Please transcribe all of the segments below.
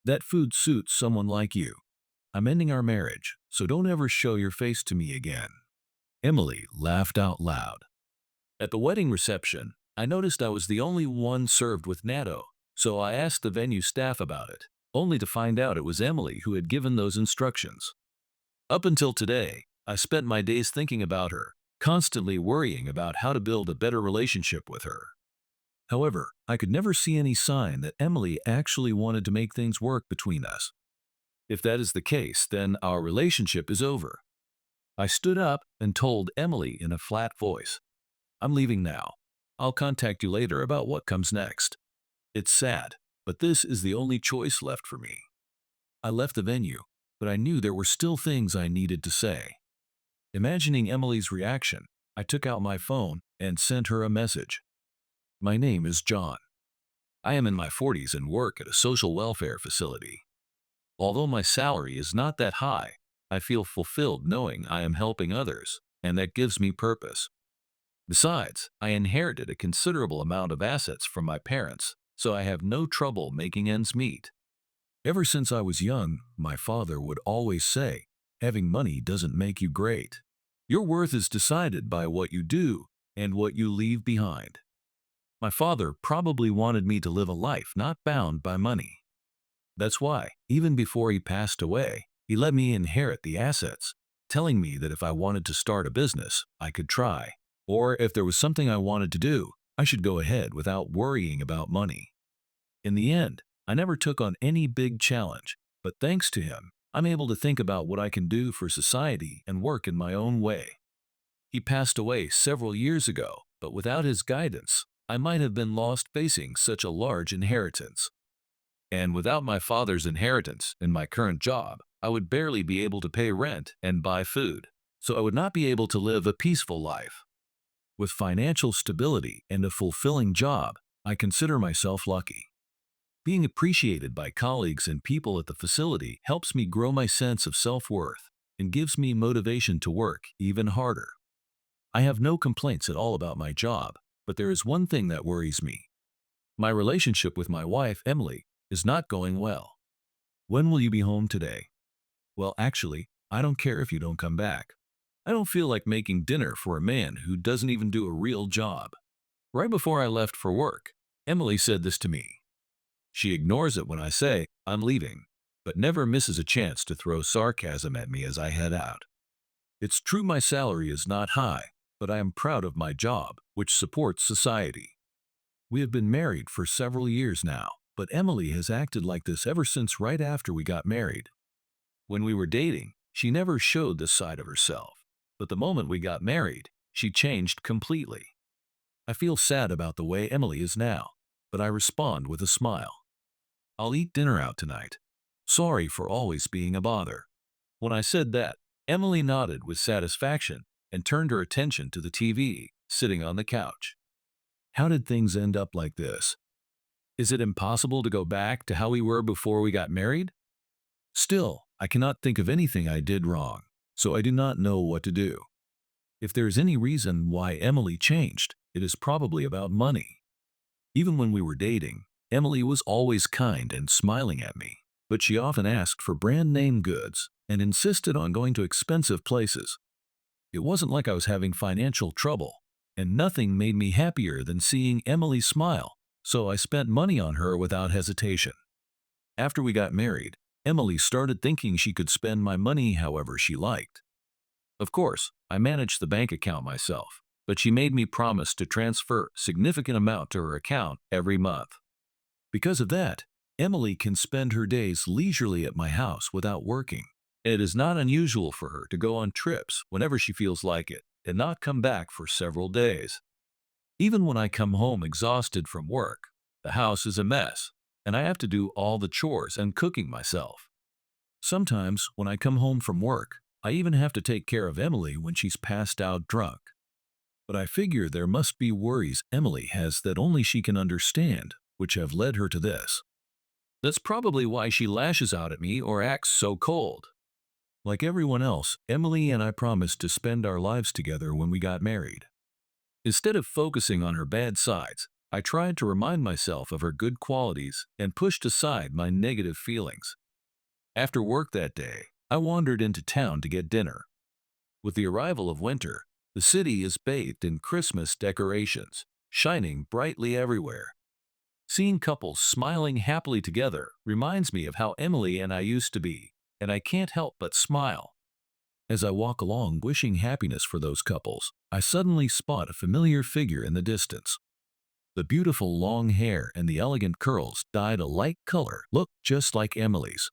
That food suits someone like you. I'm ending our marriage, so don't ever show your face to me again." Emily laughed out loud. At the wedding reception, I noticed I was the only one served with natto, so I asked the venue staff about it, only to find out it was Emily who had given those instructions. Up until today, I spent my days thinking about her, constantly worrying about how to build a better relationship with her. However, I could never see any sign that Emily actually wanted to make things work between us. If that is the case, then our relationship is over. I stood up and told Emily in a flat voice, "I'm leaving now. I'll contact you later about what comes next." It's sad, but this is the only choice left for me. I left the venue, but I knew there were still things I needed to say. Imagining Emily's reaction, I took out my phone and sent her a message. "My name is John. I am in my 40s and work at a social welfare facility. Although my salary is not that high, I feel fulfilled knowing I am helping others, and that gives me purpose. Besides, I inherited a considerable amount of assets from my parents, so I have no trouble making ends meet. Ever since I was young, my father would always say, 'Having money doesn't make you great. Your worth is decided by what you do and what you leave behind.' My father probably wanted me to live a life not bound by money. That's why, even before he passed away, he let me inherit the assets, telling me that if I wanted to start a business, I could try, or if there was something I wanted to do, I should go ahead without worrying about money. In the end, I never took on any big challenge, but thanks to him, I'm able to think about what I can do for society and work in my own way. He passed away several years ago, but without his guidance, I might have been lost facing such a large inheritance. And without my father's inheritance in my current job, I would barely be able to pay rent and buy food, so I would not be able to live a peaceful life. With financial stability and a fulfilling job, I consider myself lucky. Being appreciated by colleagues and people at the facility helps me grow my sense of self-worth and gives me motivation to work even harder. I have no complaints at all about my job, but there is one thing that worries me. My relationship with my wife, Emily, is not going well. When will you be home today? Well, actually, I don't care if you don't come back. I don't feel like making dinner for a man who doesn't even do a real job." Right before I left for work, Emily said this to me. She ignores it when I say I'm leaving, but never misses a chance to throw sarcasm at me as I head out. "It's true my salary is not high, but I am proud of my job, which supports society. We have been married for several years now, but Emily has acted like this ever since right after we got married. When we were dating, she never showed this side of herself, but the moment we got married, she changed completely. I feel sad about the way Emily is now, but I respond with a smile. I'll eat dinner out tonight. Sorry for always being a bother." When I said that, Emily nodded with satisfaction and turned her attention to the TV, sitting on the couch. How did things end up like this? Is it impossible to go back to how we were before we got married? Still, I cannot think of anything I did wrong, so I do not know what to do. If there is any reason why Emily changed, it is probably about money. Even when we were dating, Emily was always kind and smiling at me, but she often asked for brand name goods and insisted on going to expensive places. It wasn't like I was having financial trouble, and nothing made me happier than seeing Emily smile, so I spent money on her without hesitation. After we got married, Emily started thinking she could spend my money however she liked. Of course, I managed the bank account myself, but she made me promise to transfer a significant amount to her account every month. Because of that, Emily can spend her days leisurely at my house without working. It is not unusual for her to go on trips whenever she feels like it and not come back for several days. Even when I come home exhausted from work, the house is a mess, and I have to do all the chores and cooking myself. Sometimes, when I come home from work, I even have to take care of Emily when she's passed out drunk. But I figure there must be worries Emily has that only she can understand, which have led her to this. That's probably why she lashes out at me or acts so cold. Like everyone else, Emily and I promised to spend our lives together when we got married. Instead of focusing on her bad sides, I tried to remind myself of her good qualities and pushed aside my negative feelings. After work that day, I wandered into town to get dinner. With the arrival of winter, the city is bathed in Christmas decorations, shining brightly everywhere. Seeing couples smiling happily together reminds me of how Emily and I used to be, and I can't help but smile. As I walk along wishing happiness for those couples, I suddenly spot a familiar figure in the distance. The beautiful long hair and the elegant curls dyed a light color look just like Emily's.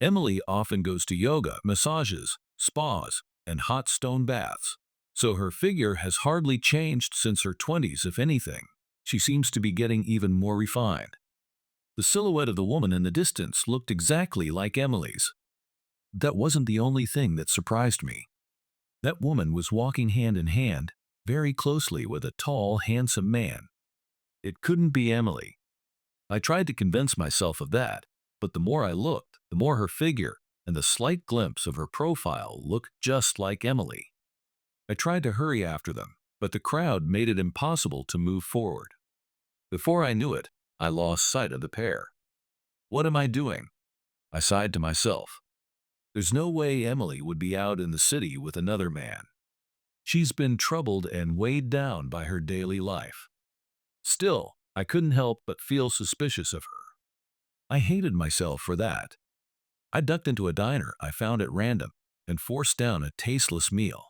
Emily often goes to yoga, massages, spas, and hot stone baths, so her figure has hardly changed since her 20s, if anything. She seems to be getting even more refined. The silhouette of the woman in the distance looked exactly like Emily's. That wasn't the only thing that surprised me. That woman was walking hand in hand, very closely with a tall, handsome man. It couldn't be Emily. I tried to convince myself of that, but the more I looked, the more her figure and the slight glimpse of her profile looked just like Emily. I tried to hurry after them, but the crowd made it impossible to move forward. Before I knew it, I lost sight of the pair. What am I doing? I sighed to myself. There's no way Emily would be out in the city with another man. She's been troubled and weighed down by her daily life. Still, I couldn't help but feel suspicious of her. I hated myself for that. I ducked into a diner I found at random and forced down a tasteless meal.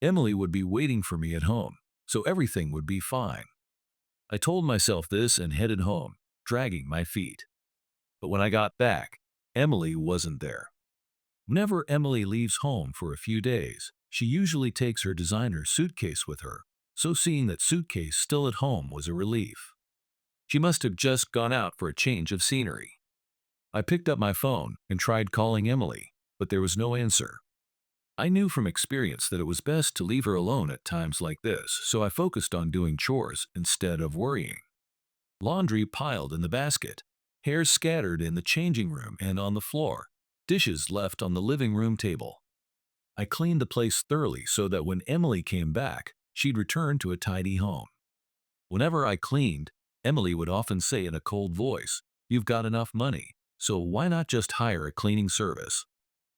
Emily would be waiting for me at home, so everything would be fine. I told myself this and headed home, dragging my feet. But when I got back, Emily wasn't there. Whenever Emily leaves home for a few days, she usually takes her designer suitcase with her, so seeing that suitcase still at home was a relief. She must have just gone out for a change of scenery. I picked up my phone and tried calling Emily, but there was no answer. I knew from experience that it was best to leave her alone at times like this, so I focused on doing chores instead of worrying. Laundry piled in the basket, hair scattered in the changing room and on the floor, dishes left on the living room table. I cleaned the place thoroughly so that when Emily came back, she'd return to a tidy home. Whenever I cleaned, Emily would often say in a cold voice, "You've got enough money, so why not just hire a cleaning service?"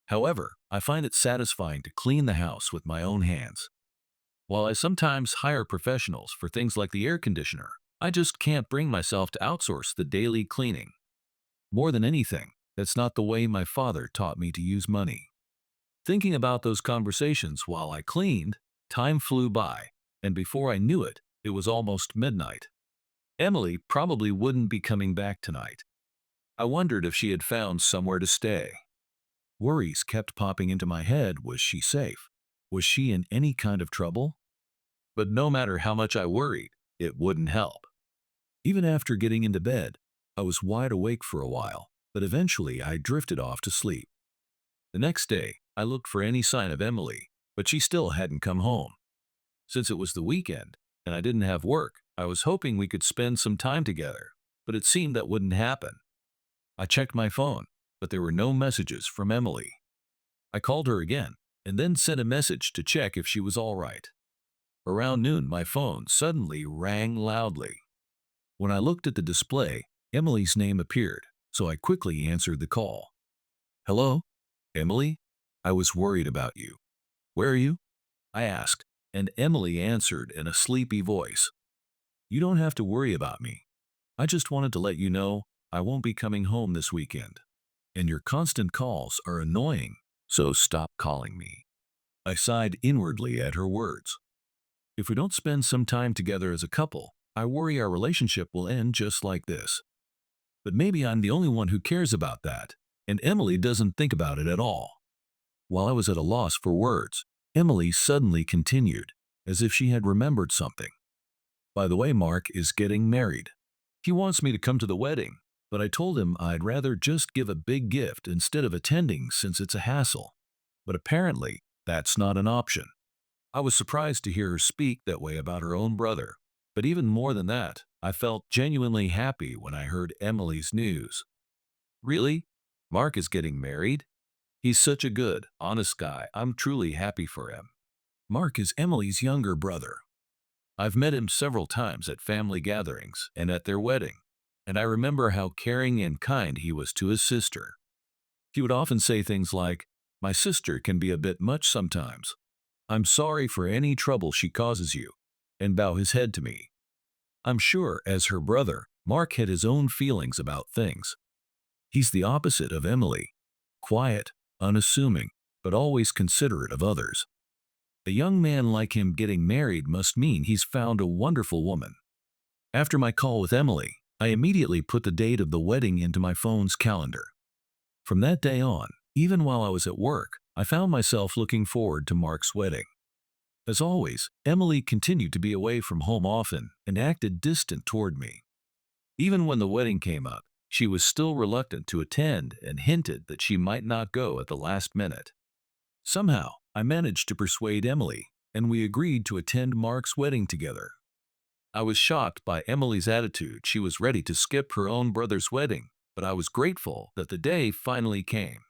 However, I find it satisfying to clean the house with my own hands. While I sometimes hire professionals for things like the air conditioner, I just can't bring myself to outsource the daily cleaning. More than anything, that's not the way my father taught me to use money. Thinking about those conversations while I cleaned, time flew by, and before I knew it, it was almost midnight. Emily probably wouldn't be coming back tonight. I wondered if she had found somewhere to stay. Worries kept popping into my head. Was she safe? Was she in any kind of trouble? But no matter how much I worried, it wouldn't help. Even after getting into bed, I was wide awake for a while, but eventually I drifted off to sleep. The next day, I looked for any sign of Emily, but she still hadn't come home. Since it was the weekend, and I didn't have work, I was hoping we could spend some time together, but it seemed that wouldn't happen. I checked my phone, but there were no messages from Emily. I called her again, and then sent a message to check if she was all right. Around noon, my phone suddenly rang loudly. When I looked at the display, Emily's name appeared, so I quickly answered the call. "Hello, Emily? I was worried about you. Where are you?" I asked, and Emily answered in a sleepy voice. "You don't have to worry about me. I just wanted to let you know I won't be coming home this weekend. And your constant calls are annoying, so stop calling me." I sighed inwardly at her words. If we don't spend some time together as a couple, I worry our relationship will end just like this. But maybe I'm the only one who cares about that, and Emily doesn't think about it at all. While I was at a loss for words, Emily suddenly continued, as if she had remembered something. "By the way, Mark is getting married. He wants me to come to the wedding, but I told him I'd rather just give a big gift instead of attending since it's a hassle. But apparently, that's not an option." I was surprised to hear her speak that way about her own brother, but even more than that, I felt genuinely happy when I heard Emily's news. "Really? Mark is getting married? He's such a good, honest guy. I'm truly happy for him." Mark is Emily's younger brother. I've met him several times at family gatherings and at their wedding, and I remember how caring and kind he was to his sister. He would often say things like, "My sister can be a bit much sometimes. I'm sorry for any trouble she causes you," and bow his head to me. I'm sure, as her brother, Mark had his own feelings about things. He's the opposite of Emily. Quiet, unassuming, but always considerate of others. A young man like him getting married must mean he's found a wonderful woman. After my call with Emily, I immediately put the date of the wedding into my phone's calendar. From that day on, even while I was at work, I found myself looking forward to Mark's wedding. As always, Emily continued to be away from home often and acted distant toward me. Even when the wedding came up, she was still reluctant to attend and hinted that she might not go at the last minute. Somehow, I managed to persuade Emily, and we agreed to attend Mark's wedding together. I was shocked by Emily's attitude. She was ready to skip her own brother's wedding, but I was grateful that the day finally came.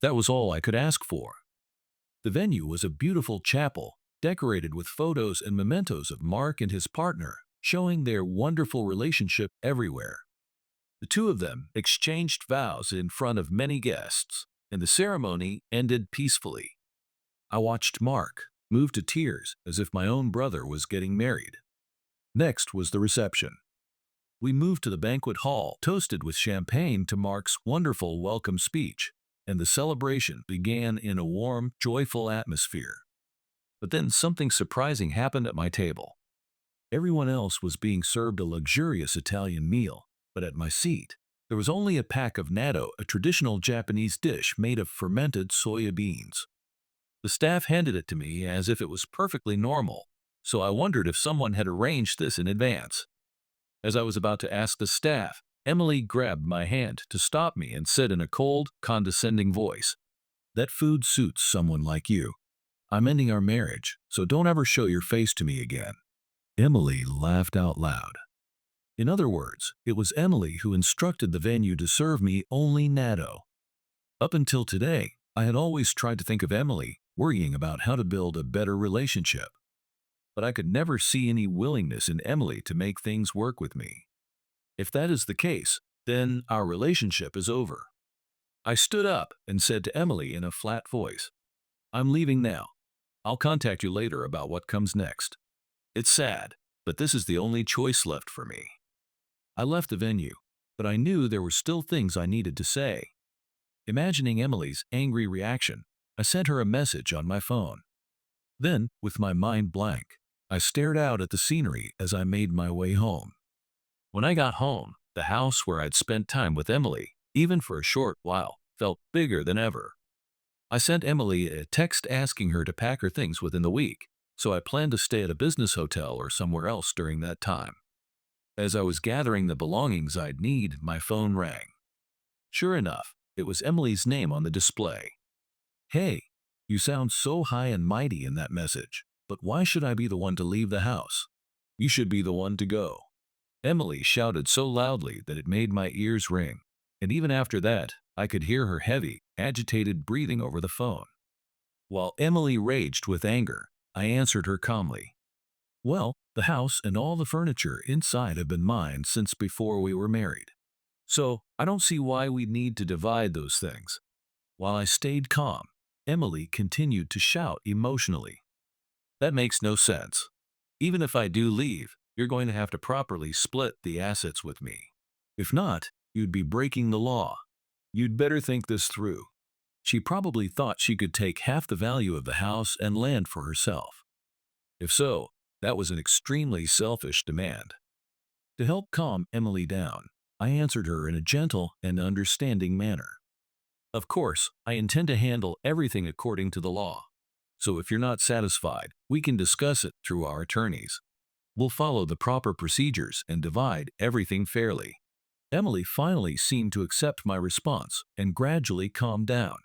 That was all I could ask for. The venue was a beautiful chapel, decorated with photos and mementos of Mark and his partner, showing their wonderful relationship everywhere. The two of them exchanged vows in front of many guests, and the ceremony ended peacefully. I watched Mark, moved to tears as if my own brother was getting married. Next was the reception. We moved to the banquet hall, toasted with champagne to Mark's wonderful welcome speech, and the celebration began in a warm, joyful atmosphere. But then something surprising happened at my table. Everyone else was being served a luxurious Italian meal, but at my seat, there was only a pack of natto, a traditional Japanese dish made of fermented soya beans. The staff handed it to me as if it was perfectly normal, so I wondered if someone had arranged this in advance. As I was about to ask the staff, Emily grabbed my hand to stop me and said in a cold, condescending voice, "That food suits someone like you. I'm ending our marriage, so don't ever show your face to me again." Emily laughed out loud. In other words, it was Emily who instructed the venue to serve me only natto. Up until today, I had always tried to think of Emily worrying about how to build a better relationship. But I could never see any willingness in Emily to make things work with me. If that is the case, then our relationship is over. I stood up and said to Emily in a flat voice, "I'm leaving now. I'll contact you later about what comes next." It's sad, but this is the only choice left for me. I left the venue, but I knew there were still things I needed to say. Imagining Emily's angry reaction, I sent her a message on my phone. Then, with my mind blank, I stared out at the scenery as I made my way home. When I got home, the house where I'd spent time with Emily, even for a short while, felt bigger than ever. I sent Emily a text asking her to pack her things within the week, so I planned to stay at a business hotel or somewhere else during that time. As I was gathering the belongings I'd need, my phone rang. Sure enough, it was Emily's name on the display. "Hey, you sound so high and mighty in that message, but why should I be the one to leave the house? You should be the one to go." Emily shouted so loudly that it made my ears ring, and even after that, I could hear her heavy, agitated breathing over the phone. While Emily raged with anger, I answered her calmly. "Well, the house and all the furniture inside have been mine since before we were married. So I don't see why we need to divide those things." While I stayed calm, Emily continued to shout emotionally. "That makes no sense. Even if I do leave, you're going to have to properly split the assets with me. If not, you'd be breaking the law. You'd better think this through." She probably thought she could take half the value of the house and land for herself. If so, that was an extremely selfish demand. To help calm Emily down, I answered her in a gentle and understanding manner. "Of course, I intend to handle everything according to the law. So if you're not satisfied, we can discuss it through our attorneys. We'll follow the proper procedures and divide everything fairly." Emily finally seemed to accept my response and gradually calmed down.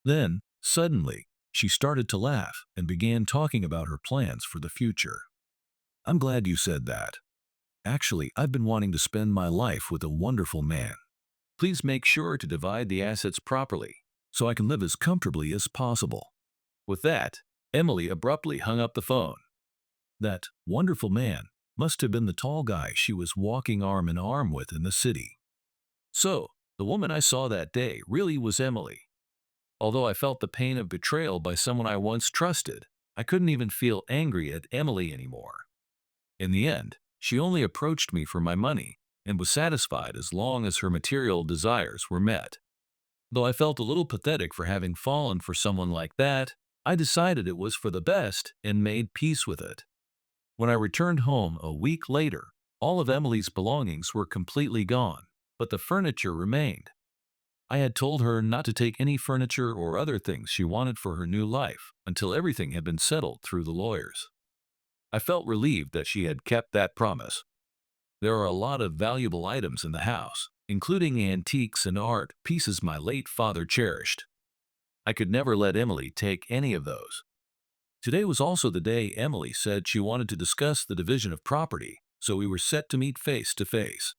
Then, suddenly, she started to laugh and began talking about her plans for the future. "I'm glad you said that. Actually, I've been wanting to spend my life with a wonderful man. Please make sure to divide the assets properly, so I can live as comfortably as possible." With that, Emily abruptly hung up the phone. That wonderful man must have been the tall guy she was walking arm in arm with in the city. So, the woman I saw that day really was Emily. Although I felt the pain of betrayal by someone I once trusted, I couldn't even feel angry at Emily anymore. In the end, she only approached me for my money and was satisfied as long as her material desires were met. Though I felt a little pathetic for having fallen for someone like that, I decided it was for the best and made peace with it. When I returned home a week later, all of Emily's belongings were completely gone, but the furniture remained. I had told her not to take any furniture or other things she wanted for her new life until everything had been settled through the lawyers. I felt relieved that she had kept that promise. There are a lot of valuable items in the house, including antiques and art pieces my late father cherished. I could never let Emily take any of those. Today was also the day Emily said she wanted to discuss the division of property, so we were set to meet face to face.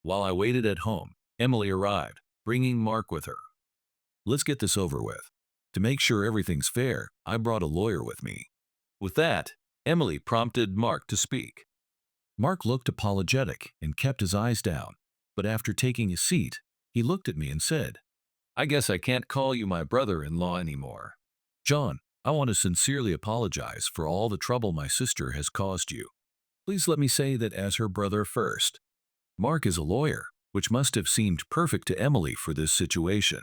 While I waited at home, Emily arrived, bringing Mark with her. Let's get this over with. To make sure everything's fair, I brought a lawyer with me. With that, Emily prompted Mark to speak. Mark looked apologetic and kept his eyes down, but after taking his seat, he looked at me and said, I guess I can't call you my brother-in-law anymore. John, I want to sincerely apologize for all the trouble my sister has caused you. Please let me say that as her brother first. Mark is a lawyer, which must have seemed perfect to Emily for this situation.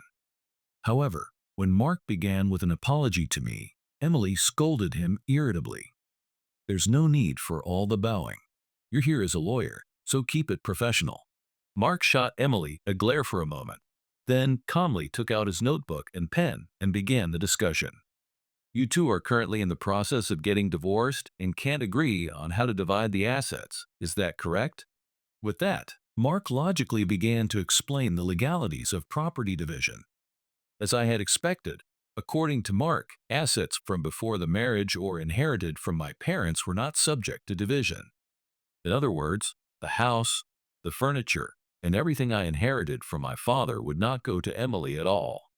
However, when Mark began with an apology to me, Emily scolded him irritably. There's no need for all the bowing. You're here as a lawyer, so keep it professional. Mark shot Emily a glare for a moment, then calmly took out his notebook and pen and began the discussion. You two are currently in the process of getting divorced and can't agree on how to divide the assets, is that correct? With that, Mark logically began to explain the legalities of property division. As I had expected, according to Mark, assets from before the marriage or inherited from my parents were not subject to division. In other words, the house, the furniture, and everything I inherited from my father would not go to Emily at all.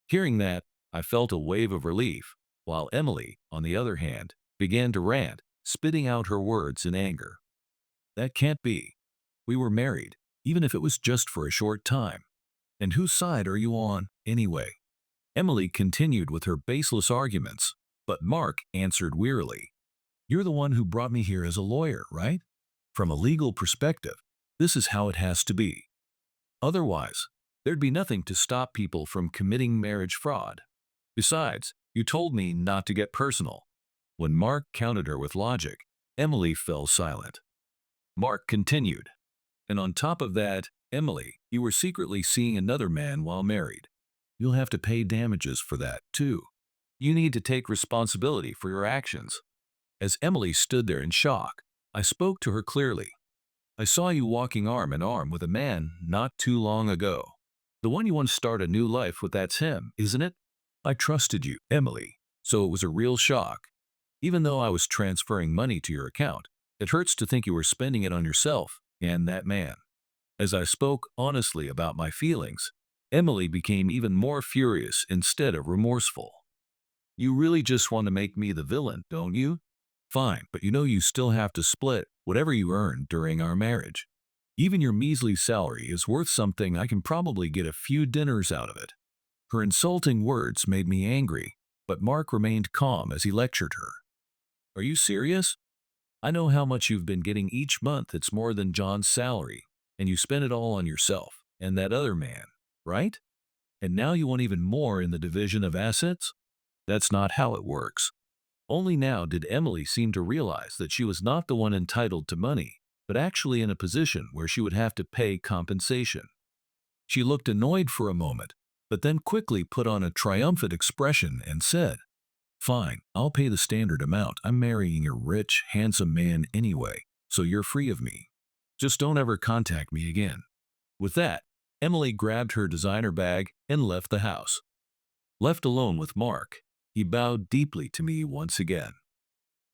Hearing that, I felt a wave of relief, while Emily, on the other hand, began to rant, spitting out her words in anger. That can't be. We were married, even if it was just for a short time. And whose side are you on, anyway? Emily continued with her baseless arguments, but Mark answered wearily. You're the one who brought me here as a lawyer, right? From a legal perspective, this is how it has to be. Otherwise, there'd be nothing to stop people from committing marriage fraud. Besides, you told me not to get personal. When Mark countered her with logic, Emily fell silent. Mark continued. And on top of that, Emily, you were secretly seeing another man while married. You'll have to pay damages for that, too. You need to take responsibility for your actions. As Emily stood there in shock, I spoke to her clearly. I saw you walking arm in arm with a man not too long ago. The one you want to start a new life with, that's him, isn't it? I trusted you, Emily, so it was a real shock. Even though I was transferring money to your account, it hurts to think you were spending it on yourself and that man. As I spoke honestly about my feelings, Emily became even more furious instead of remorseful. You really just want to make me the villain, don't you? Fine, but you know you still have to split whatever you earned during our marriage. Even your measly salary is worth something. I can probably get a few dinners out of it. Her insulting words made me angry, but Mark remained calm as he lectured her. Are you serious? I know how much you've been getting each month. It's more than John's salary, and you spent it all on yourself and that other man, right? And now you want even more in the division of assets? That's not how it works. Only now did Emily seem to realize that she was not the one entitled to money, but actually in a position where she would have to pay compensation. She looked annoyed for a moment, but then quickly put on a triumphant expression and said, Fine, I'll pay the standard amount. I'm marrying a rich, handsome man anyway, so you're free of me. Just don't ever contact me again. With that, Emily grabbed her designer bag and left the house. Left alone with Mark, he bowed deeply to me once again.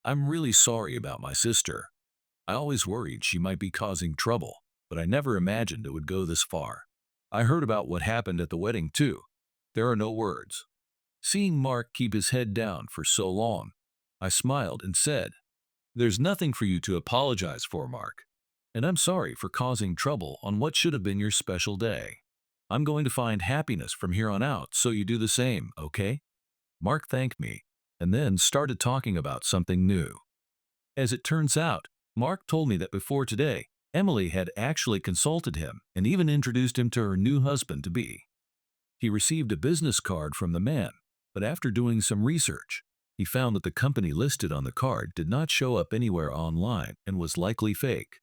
I'm really sorry about my sister. I always worried she might be causing trouble, but I never imagined it would go this far. I heard about what happened at the wedding too. There are no words. Seeing Mark keep his head down for so long, I smiled and said, There's nothing for you to apologize for, Mark. And I'm sorry for causing trouble on what should have been your special day. I'm going to find happiness from here on out, so you do the same, okay? Mark thanked me, and then started talking about something new. As it turns out, Mark told me that before today, Emily had actually consulted him and even introduced him to her new husband-to-be. He received a business card from the man, but after doing some research, he found that the company listed on the card did not show up anywhere online and was likely fake.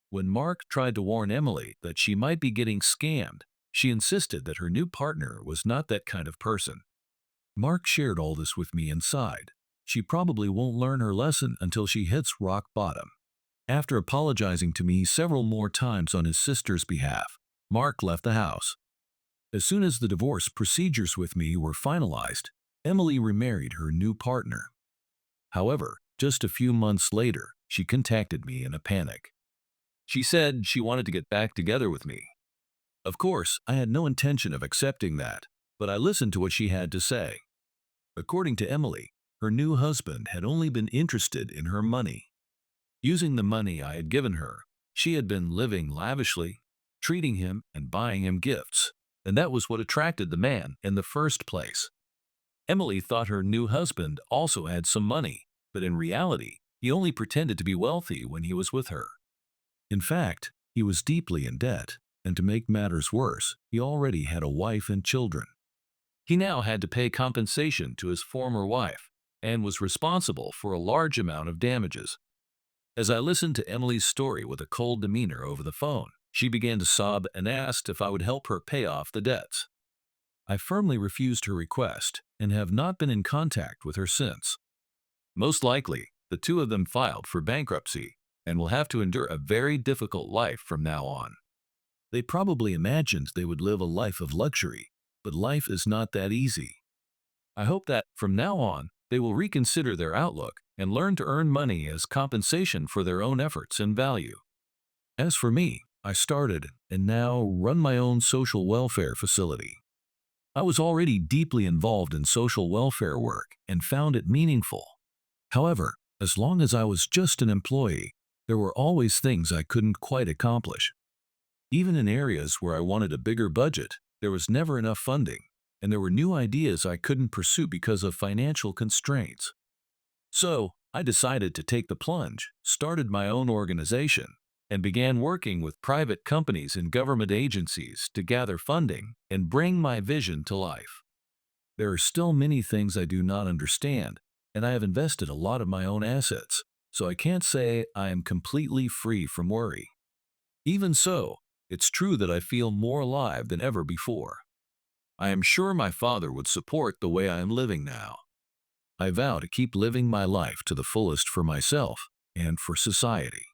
When Mark tried to warn Emily that she might be getting scammed, she insisted that her new partner was not that kind of person. Mark shared all this with me and sighed. She probably won't learn her lesson until she hits rock bottom. After apologizing to me several more times on his sister's behalf, Mark left the house. As soon as the divorce procedures with me were finalized, Emily remarried her new partner. However, just a few months later, she contacted me in a panic. She said she wanted to get back together with me. Of course, I had no intention of accepting that, but I listened to what she had to say. According to Emily, her new husband had only been interested in her money. Using the money I had given her, she had been living lavishly, treating him and buying him gifts, and that was what attracted the man in the first place. Emily thought her new husband also had some money, but in reality, he only pretended to be wealthy when he was with her. In fact, he was deeply in debt, and to make matters worse, he already had a wife and children. He now had to pay compensation to his former wife and was responsible for a large amount of damages. As I listened to Emily's story with a cold demeanor over the phone, she began to sob and asked if I would help her pay off the debts. I firmly refused her request and have not been in contact with her since. Most likely, the two of them filed for bankruptcy and will have to endure a very difficult life from now on. They probably imagined they would live a life of luxury, but life is not that easy. I hope that, from now on, they will reconsider their outlook and learn to earn money as compensation for their own efforts and value. As for me, I started and now run my own social welfare facility. I was already deeply involved in social welfare work and found it meaningful. However, as long as I was just an employee, there were always things I couldn't quite accomplish. Even in areas where I wanted a bigger budget, there was never enough funding, and there were new ideas I couldn't pursue because of financial constraints. So, I decided to take the plunge, started my own organization, and began working with private companies and government agencies to gather funding and bring my vision to life. There are still many things I do not understand, and I have invested a lot of my own assets, so I can't say I am completely free from worry. Even so, it's true that I feel more alive than ever before. I am sure my father would support the way I am living now. I vow to keep living my life to the fullest for myself and for society.